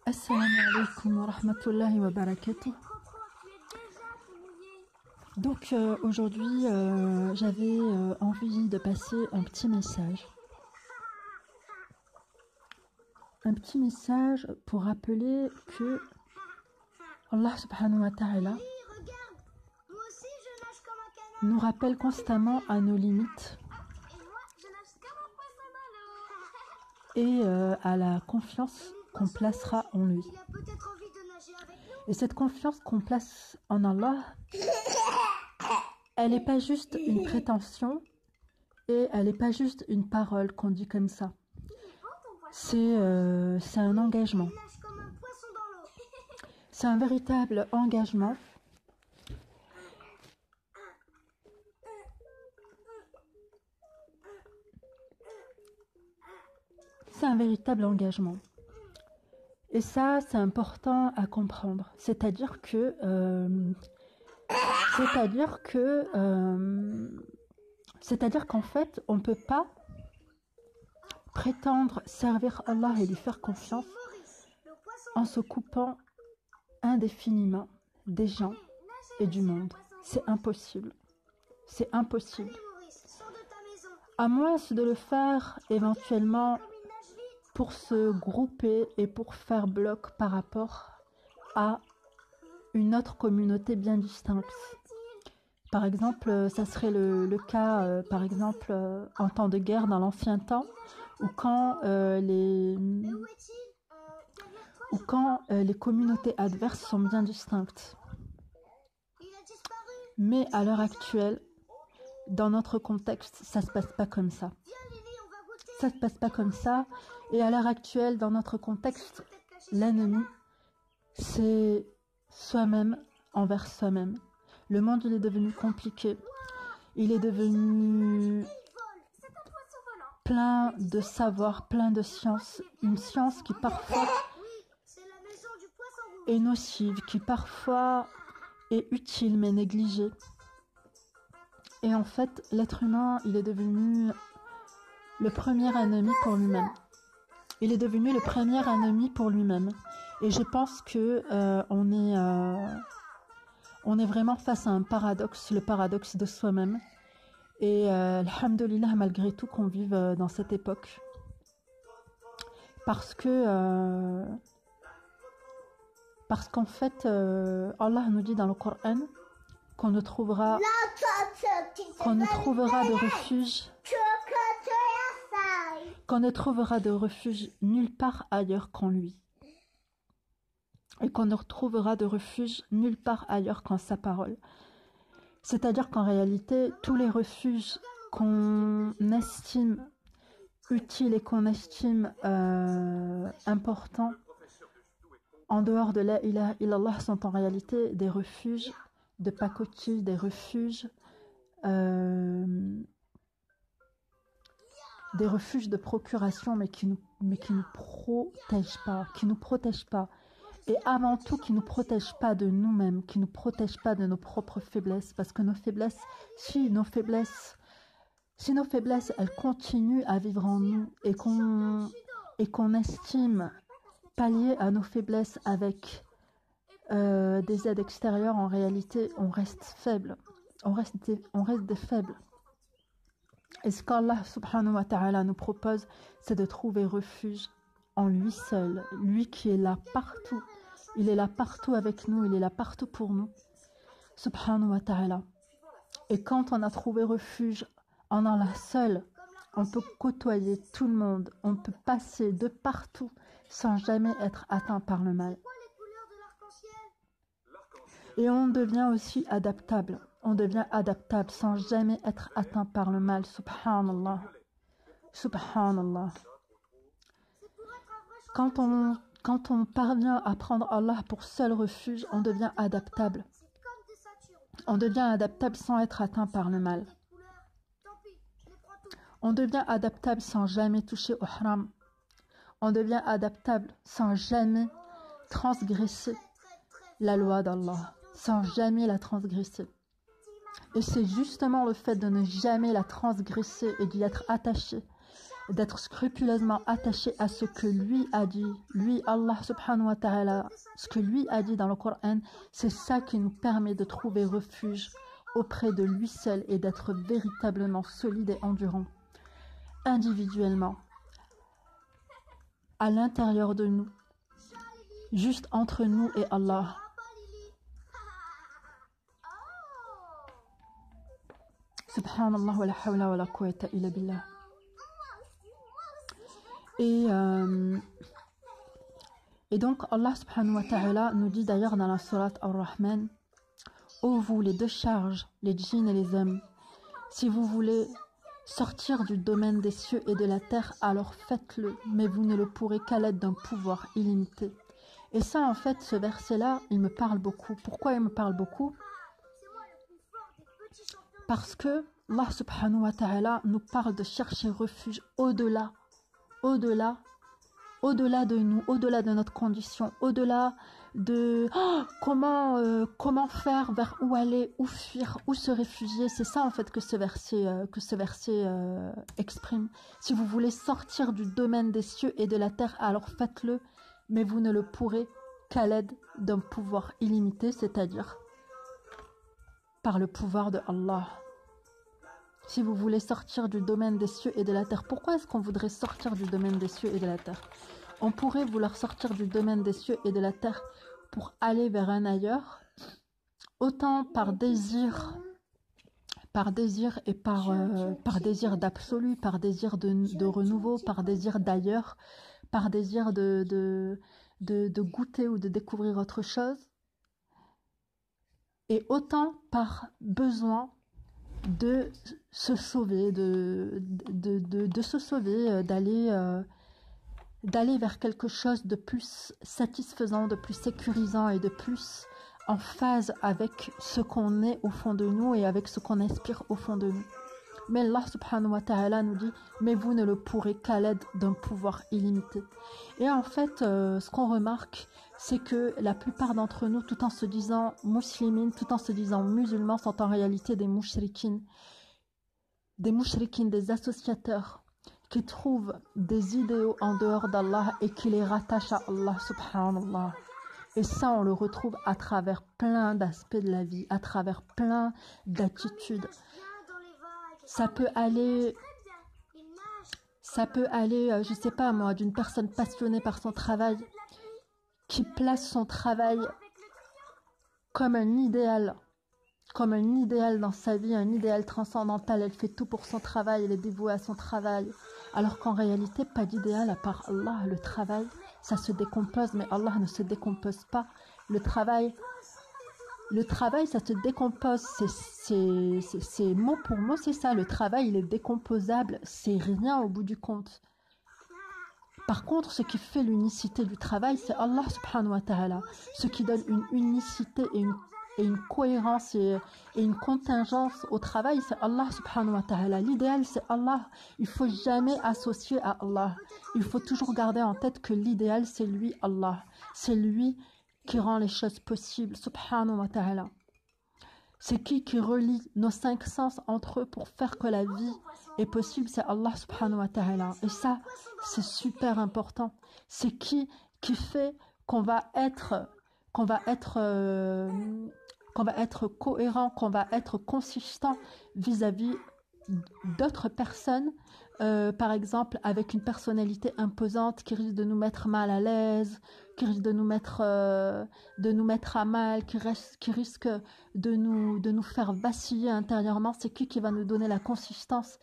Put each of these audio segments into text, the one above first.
Assalamu alaikum wa rahmatullahi wa barakatuh. Donc aujourd'hui j'avais envie de passer un petit message. Un petit message pour rappeler que Allah subhanahu wa ta'ala nous rappelle constamment à nos limites et à la confiance qu'on placera en lui. Et cette confiance qu'on place en Allah, elle n'est pas juste une prétention et elle n'est pas juste une parole qu'on dit comme ça. C'est un engagement. C'est un véritable engagement. C'est un véritable engagement. Et ça, c'est important à comprendre. C'est-à-dire qu'en fait, on ne peut pas prétendre servir Allah et lui faire confiance en se coupant indéfiniment des gens et du monde. C'est impossible. C'est impossible. À moins de le faire éventuellement pour se grouper et pour faire bloc par rapport à une autre communauté bien distincte. Par exemple, ça serait le cas, par exemple, en temps de guerre dans l'ancien temps, ou quand les communautés adverses sont bien distinctes. Mais à l'heure actuelle, dans notre contexte, ça se passe pas comme ça. Ça se passe pas comme ça. Et à l'heure actuelle, dans notre contexte, l'ennemi, c'est soi-même envers soi-même. Le monde, il est devenu compliqué. Il est devenu plein de savoir, plein de science. Une science qui parfois est nocive, qui parfois est utile mais négligée. Et en fait, l'être humain, il est devenu le premier ennemi pour lui-même. Il est devenu le premier ennemi pour lui-même. Et je pense que on est vraiment face à un paradoxe, le paradoxe de soi-même. Et alhamdoulilah, malgré tout, qu'on vive dans cette époque. Parce qu'en fait, Allah nous dit dans le Coran qu'on ne trouvera de refuge nulle part ailleurs qu'en lui. Et qu'on ne retrouvera de refuge nulle part ailleurs qu'en sa parole. C'est-à-dire qu'en réalité, tous les refuges qu'on estime utiles et qu'on estime importants en dehors de la ilaha illallah sont en réalité des refuges de pacotille, des refuges de procuration, mais qui nous protègent pas, et avant tout qui nous protègent pas de nous-mêmes, qui nous protègent pas de nos propres faiblesses, parce que si nos faiblesses elles continuent à vivre en nous et qu'on estime pallier à nos faiblesses avec des aides extérieures, en réalité on reste faible, on reste des faibles. Et ce qu'Allah subhanahu wa ta'ala nous propose, c'est de trouver refuge en lui seul, lui qui est là partout. Il est là partout avec nous, il est là partout pour nous, subhanahu wa ta'ala. Et quand on a trouvé refuge en Allah seul, on peut côtoyer tout le monde, on peut passer de partout sans jamais être atteint par le mal. Et on devient aussi adaptable. On devient adaptable sans jamais être atteint par le mal. Subhanallah. Subhanallah. Quand on parvient à prendre Allah pour seul refuge, on devient adaptable. On devient adaptable sans être atteint par le mal. On devient adaptable sans jamais toucher au haram. On devient adaptable sans jamais transgresser la loi d'Allah, sans jamais la transgresser. Et c'est justement le fait de ne jamais la transgresser et d'y être attaché d'être scrupuleusement attaché à ce que lui a dit, lui Allah subhanahu wa ta'ala, ce que lui a dit dans le Coran, c'est ça qui nous permet de trouver refuge auprès de lui seul et d'être véritablement solide et endurant, individuellement, à l'intérieur de nous, juste entre nous et Allah. Subhanallah wa la hawla wa la quwwata illa billah. Et donc Allah subhanahu wa ta'ala nous dit d'ailleurs dans la sourate Ar-Rahman: ô vous les deux charges, les djinns et les hommes, si vous voulez sortir du domaine des cieux et de la terre, alors faites-le, mais vous ne le pourrez qu'à l'aide d'un pouvoir illimité. Et ça, en fait, ce verset-là, il me parle beaucoup. Pourquoi il me parle beaucoup? Parce que Allah subhanahu wa ta'ala nous parle de chercher refuge au-delà de nous, au-delà de notre condition, au-delà de comment faire, vers où aller, où fuir, où se réfugier. C'est ça en fait que ce verset exprime. Si vous voulez sortir du domaine des cieux et de la terre, alors faites-le, mais vous ne le pourrez qu'à l'aide d'un pouvoir illimité, c'est-à-dire par le pouvoir de Allah. Si vous voulez sortir du domaine des cieux et de la terre, pourquoi est-ce qu'on voudrait sortir du domaine des cieux et de la terre? On pourrait vouloir sortir du domaine des cieux et de la terre pour aller vers un ailleurs, autant par désir et par désir d'absolu, par désir de renouveau, par désir d'ailleurs, par désir de goûter ou de découvrir autre chose, et autant par besoin de se sauver, se sauver, d'aller vers quelque chose de plus satisfaisant, de plus sécurisant et de plus en phase avec ce qu'on est au fond de nous et avec ce qu'on inspire au fond de nous. Mais Allah subhanahu wa ta'ala nous dit: mais vous ne le pourrez qu'à l'aide d'un pouvoir illimité. Et en fait, ce qu'on remarque, c'est que la plupart d'entre nous, tout en se disant muslimines, tout en se disant musulmans, sont en réalité des mushrikines, des associateurs qui trouvent des idéaux en dehors d'Allah et qui les rattachent à Allah subhanallah. Et ça, on le retrouve à travers plein d'aspects de la vie, à travers plein d'attitudes. Ça peut aller, je sais pas moi, d'une personne passionnée par son travail, qui place son travail comme un idéal dans sa vie, un idéal transcendantal. Elle fait tout pour son travail, elle est dévouée à son travail, alors qu'en réalité, pas d'idéal à part Allah. Le travail, ça se décompose, mais Allah ne se décompose pas. Le travail, ça se décompose, c'est mot pour mot, c'est ça. Le travail, il est décomposable, c'est rien au bout du compte. Par contre, ce qui fait l'unicité du travail, c'est Allah subhanahu wa ta'ala. Ce qui donne une unicité et une cohérence et une contingence au travail, c'est Allah subhanahu wa ta'ala. L'idéal, c'est Allah. Il ne faut jamais associer à Allah. Il faut toujours garder en tête que l'idéal, c'est lui, Allah. C'est lui qui rend les choses possibles, subhanahu wa ta'ala. C'est qui relie nos 5 sens entre eux pour faire que la vie est possible, c'est Allah subhanahu wa ta'ala. Et ça, c'est super important. C'est qui fait qu'on va être cohérent, qu'on va être consistant vis-à-vis d'autres personnes, par exemple avec une personnalité imposante qui risque de nous mettre mal à l'aise, qui risque de nous mettre à mal, qui risque de nous faire vaciller intérieurement. C'est qui va nous donner la consistance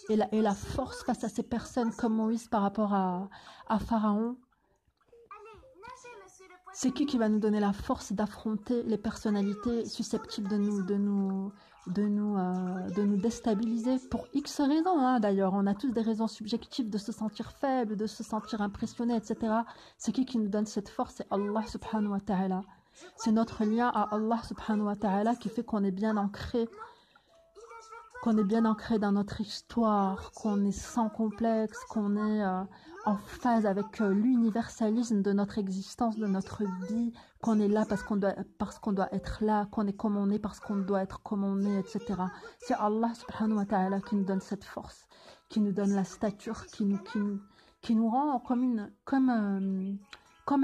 et la force face à ces personnes, comme Moïse par rapport à Pharaon? C'est qui va nous donner la force d'affronter les personnalités susceptibles de nous déstabiliser pour X raisons, hein, d'ailleurs. On a tous des raisons subjectives de se sentir faible, de se sentir impressionné, etc. C'est qui nous donne cette force? C'est Allah subhanahu wa ta'ala. C'est notre lien à Allah subhanahu wa ta'ala qui fait qu'on est bien ancré, dans notre histoire, qu'on est sans complexe, qu'on est en phase avec l'universalisme de notre existence, de notre vie, qu'on est là parce qu'on doit être là, qu'on est comme on est parce qu'on doit être comme on est, etc. C'est Allah subhanahu wa ta'ala qui nous donne cette force, qui nous donne la stature, qui nous rend comme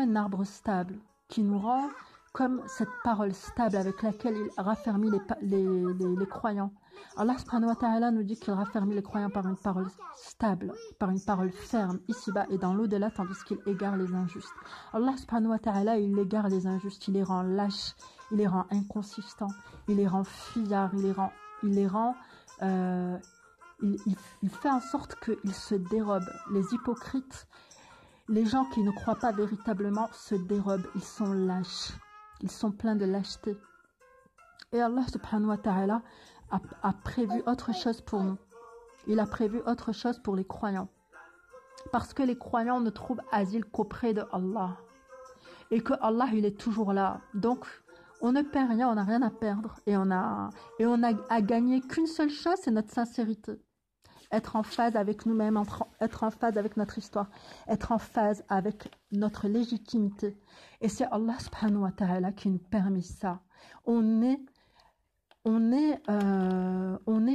un arbre stable, qui nous rend comme cette parole stable avec laquelle il raffermit les croyants. Allah subhanahu wa ta'ala nous dit qu'il raffermit les croyants par une parole stable, par une parole ferme, ici-bas et dans l'au-delà, tandis qu'il égare les injustes. Allah subhanahu wa ta'ala, il égare les injustes, il les rend lâches, il les rend inconsistants, il les rend filards, il fait en sorte qu'ils se dérobent. Les hypocrites, les gens qui ne croient pas véritablement se dérobent, ils sont lâches, ils sont pleins de lâcheté. Et Allah subhanahu wa ta'ala a prévu autre chose pour nous. Il a prévu autre chose pour les croyants. Parce que les croyants ne trouvent asile qu'auprès de Allah. Et que Allah, il est toujours là. Donc, on ne perd rien, on n'a rien à perdre. Et on a à gagner qu'une seule chose, c'est notre sincérité. Être en phase avec nous-mêmes, être en phase avec notre histoire, être en phase avec notre légitimité. Et c'est Allah subhanahu wa ta'ala qui nous permet ça. On est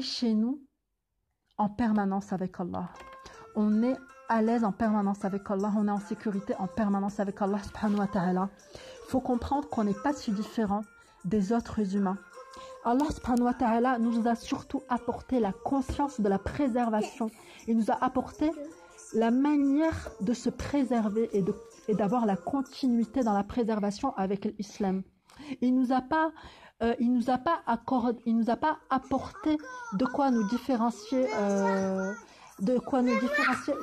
chez nous en permanence avec Allah. On est à l'aise en permanence avec Allah. On est en sécurité en permanence avec Allah subhanahu wa ta'ala. Il faut comprendre qu'on n'est pas si différent des autres humains. Allah subhanahu wa ta'ala nous a surtout apporté la conscience de la préservation. Il nous a apporté la manière de se préserver et d'avoir la continuité dans la préservation avec l'islam. Il nous a pas apporté de quoi nous différencier.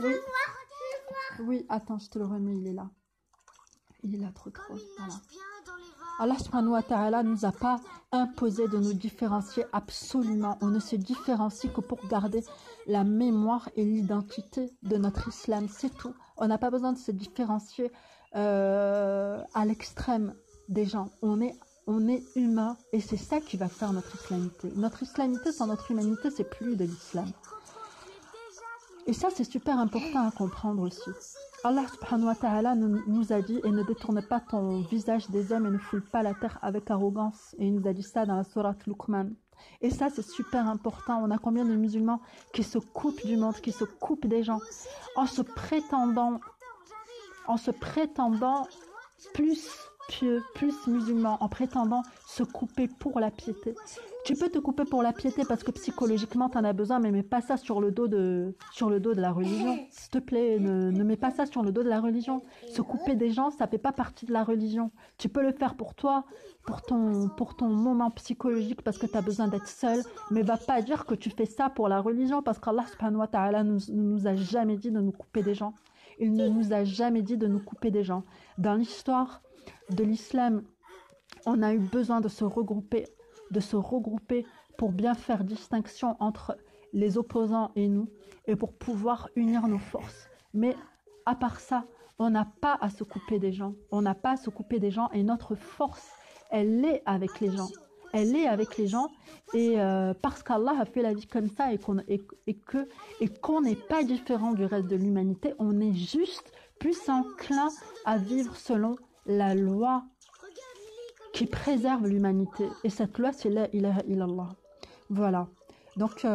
Oui, oui, attends, je te le remets, il est là. Il est là trop. Voilà. Allah subhanahu wa ta'ala nous a pas imposé de nous différencier absolument. On ne se différencie que pour garder la mémoire et l'identité de notre islam, c'est tout. On n'a pas besoin de se différencier à l'extrême des gens. On est humain et c'est ça qui va faire notre islamité. Notre islamité sans notre humanité, c'est plus de l'islam. Et ça, c'est super important à comprendre aussi. Allah subhanahu wa ta'ala nous a dit « Et ne détourne pas ton visage des hommes et ne foule pas la terre avec arrogance ». Et il nous a dit ça dans la sourate Luqman. Et ça, c'est super important. On a combien de musulmans qui se coupent du monde, qui se coupent des gens, en se prétendant plus pieux, plus musulmans, en prétendant se couper pour la piété. Tu peux te couper pour la piété parce que psychologiquement tu en as besoin, mais mets pas ça sur le dos de la religion. S'il te plaît, ne mets pas ça sur le dos de la religion. Se couper des gens, ça fait pas partie de la religion. Tu peux le faire pour toi, pour ton moment psychologique parce que tu as besoin d'être seul, mais va pas dire que tu fais ça pour la religion parce qu'Allah subhanahu wa ta'ala ne nous a jamais dit de nous couper des gens. Il ne nous a jamais dit de nous couper des gens. Dans l'histoire de l'islam, on a eu besoin de se regrouper pour bien faire distinction entre les opposants et nous et pour pouvoir unir nos forces. Mais à part ça, on n'a pas à se couper des gens. On n'a pas à se couper des gens et notre force, elle est avec les gens. Elle est avec les gens et parce qu'Allah a fait la vie comme ça et qu'on n'est pas différent du reste de l'humanité, on est juste plus enclin à vivre selon la loi qui préserve l'humanité. Et cette loi, c'est la ilaha illallah. Voilà. Donc je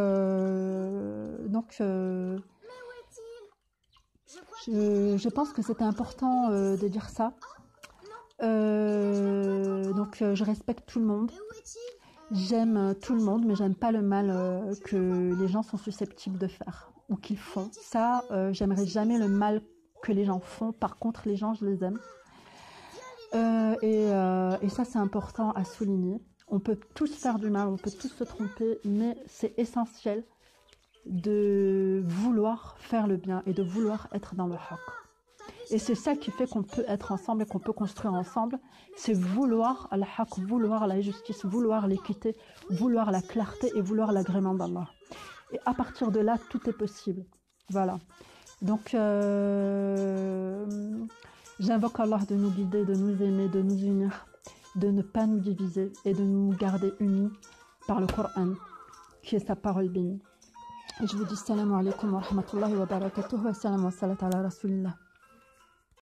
pense que c'était important de dire ça. Je respecte tout le monde. J'aime tout le monde, mais j'aime pas le mal que les gens sont susceptibles de faire ou qu'ils font. Ça, j'aimerais jamais le mal que les gens font. Par contre, les gens, je les aime. Et ça, c'est important à souligner. On peut tous faire du mal, on peut tous se tromper, mais c'est essentiel de vouloir faire le bien et de vouloir être dans le haqq. Et c'est ça qui fait qu'on peut être ensemble et qu'on peut construire ensemble. C'est vouloir al-haqq, vouloir la justice, vouloir l'équité, vouloir la clarté et vouloir l'agrément d'Allah. Et à partir de là, tout est possible. Voilà. Donc, j'invoque Allah de nous guider, de nous aimer, de nous unir, de ne pas nous diviser et de nous garder unis par le Coran, qui est sa parole bénie. Et je vous dis salam alaikum wa rahmatullahi wa barakatuh wa salam wa salat ala rasulillah.